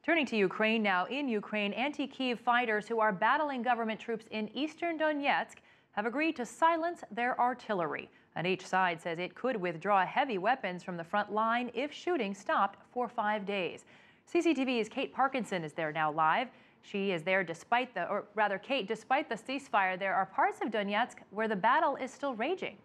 Turning to Ukraine now. In Ukraine, anti-Kiev fighters who are battling government troops in eastern Donetsk have agreed to silence their artillery. And each side says it could withdraw heavy weapons from the front line if shooting stopped for 5 days. CCTV's Kate Parkinson is there now live. She is there despite Kate, despite the ceasefire, there are parts of Donetsk where the battle is still raging.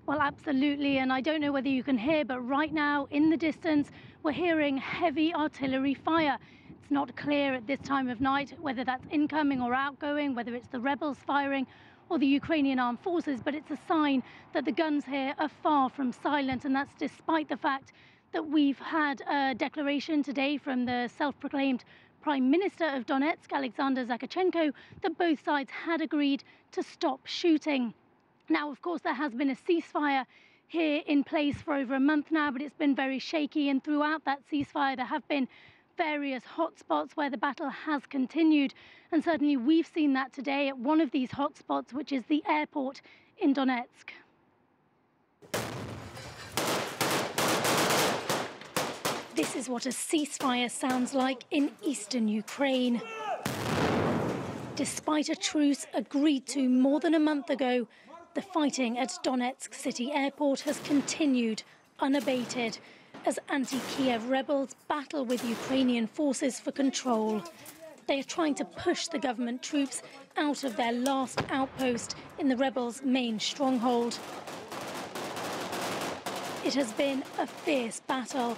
Well, absolutely, and I don't know whether you can hear, but right now in the distance, we're hearing heavy artillery fire. It's not clear at this time of night whether that's incoming or outgoing, whether it's the rebels firing or the Ukrainian armed forces, but it's a sign that the guns here are far from silent, and that's despite the fact that we've had a declaration today from the self-proclaimed Prime Minister of Donetsk, Alexander Zakharchenko, that both sides had agreed to stop shooting. Now, of course, there has been a ceasefire here in place for over a month now, but it's been very shaky. And throughout that ceasefire, there have been various hotspots where the battle has continued. And certainly we've seen that today at one of these hotspots, which is the airport in Donetsk. This is what a ceasefire sounds like in eastern Ukraine. Despite a truce agreed to more than a month ago, the fighting at Donetsk city airport has continued unabated as anti-Kiev rebels battle with Ukrainian forces for control. They are trying to push the government troops out of their last outpost in the rebels' main stronghold. It has been a fierce battle,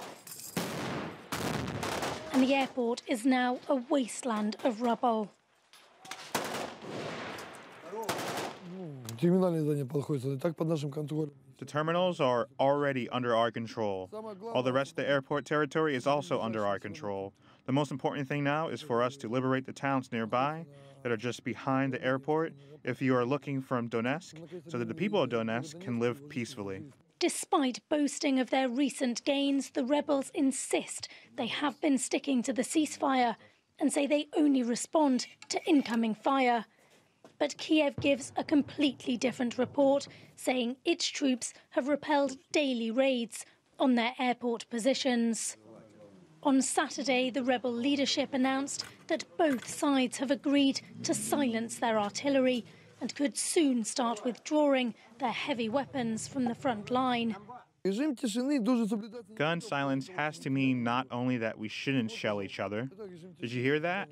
and the airport is now a wasteland of rubble. The terminals are already under our control, while the rest of the airport territory is also under our control. The most important thing now is for us to liberate the towns nearby that are just behind the airport if you are looking from Donetsk, so that the people of Donetsk can live peacefully. Despite boasting of their recent gains, the rebels insist they have been sticking to the ceasefire and say they only respond to incoming fire. But Kiev gives a completely different report, saying its troops have repelled daily raids on their airport positions. On Saturday, the rebel leadership announced that both sides have agreed to silence their artillery and could soon start withdrawing their heavy weapons from the front line. Gun silence has to mean not only that we shouldn't shell each other. Did you hear that?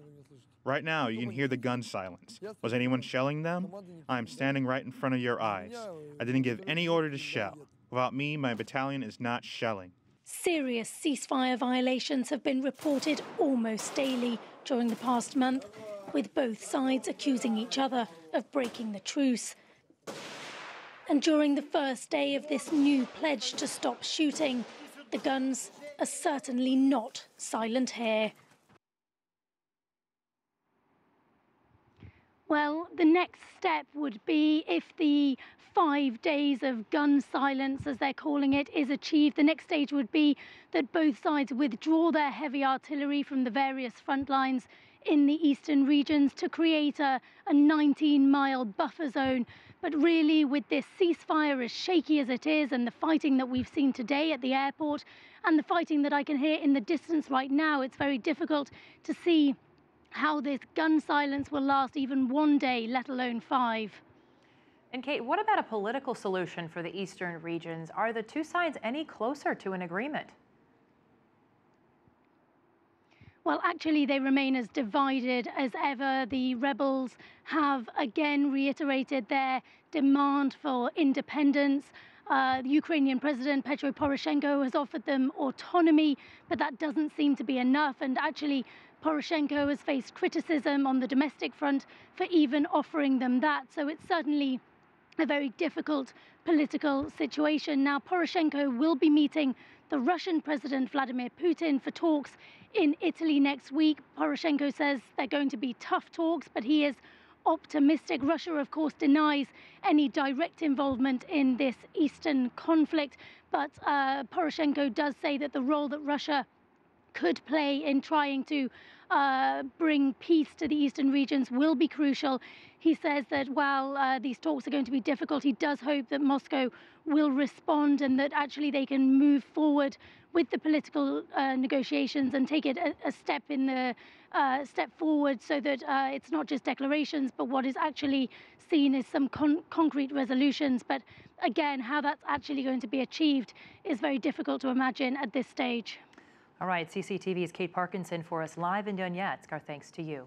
Right now, you can hear the gun silence. Was anyone shelling them? I'm standing right in front of your eyes. I didn't give any order to shell. Without me, my battalion is not shelling. Serious ceasefire violations have been reported almost daily during the past month, with both sides accusing each other of breaking the truce. And during the first day of this new pledge to stop shooting, the guns are certainly not silent here. Well, the next step would be, if the 5 days of gun silence, as they're calling it, is achieved, the next stage would be that both sides withdraw their heavy artillery from the various front lines in the eastern regions to create a 19-mile buffer zone. But really, with this ceasefire as shaky as it is, and the fighting that we've seen today at the airport, and the fighting that I can hear in the distance right now, it's very difficult to see how this gun silence will last even 1 day, let alone 5. And Kate, what about a political solution for the eastern regions? Are the two sides any closer to an agreement? Well, actually, they remain as divided as ever. The rebels have again reiterated their demand for independence. The Ukrainian President Petro Poroshenko has offered them autonomy, but that doesn't seem to be enough. And actually, Poroshenko has faced criticism on the domestic front for even offering them that. So it's certainly a very difficult political situation. Now, Poroshenko will be meeting the Russian President Vladimir Putin for talks in Italy next week. Poroshenko says they're going to be tough talks, but he is optimistic. Russia, of course, denies any direct involvement in this eastern conflict, but Poroshenko does say that the role that Russia could play in trying to bring peace to the eastern regions will be crucial. He says that while these talks are going to be difficult, he does hope that Moscow will respond and that actually they can move forward with the political negotiations and take it a step in the step forward, so that it's not just declarations, but what is actually seen as some concrete resolutions. But again, how that's actually going to be achieved is very difficult to imagine at this stage. All right, CCTV's Kate Parkinson for us live in Donetsk. Our thanks to you.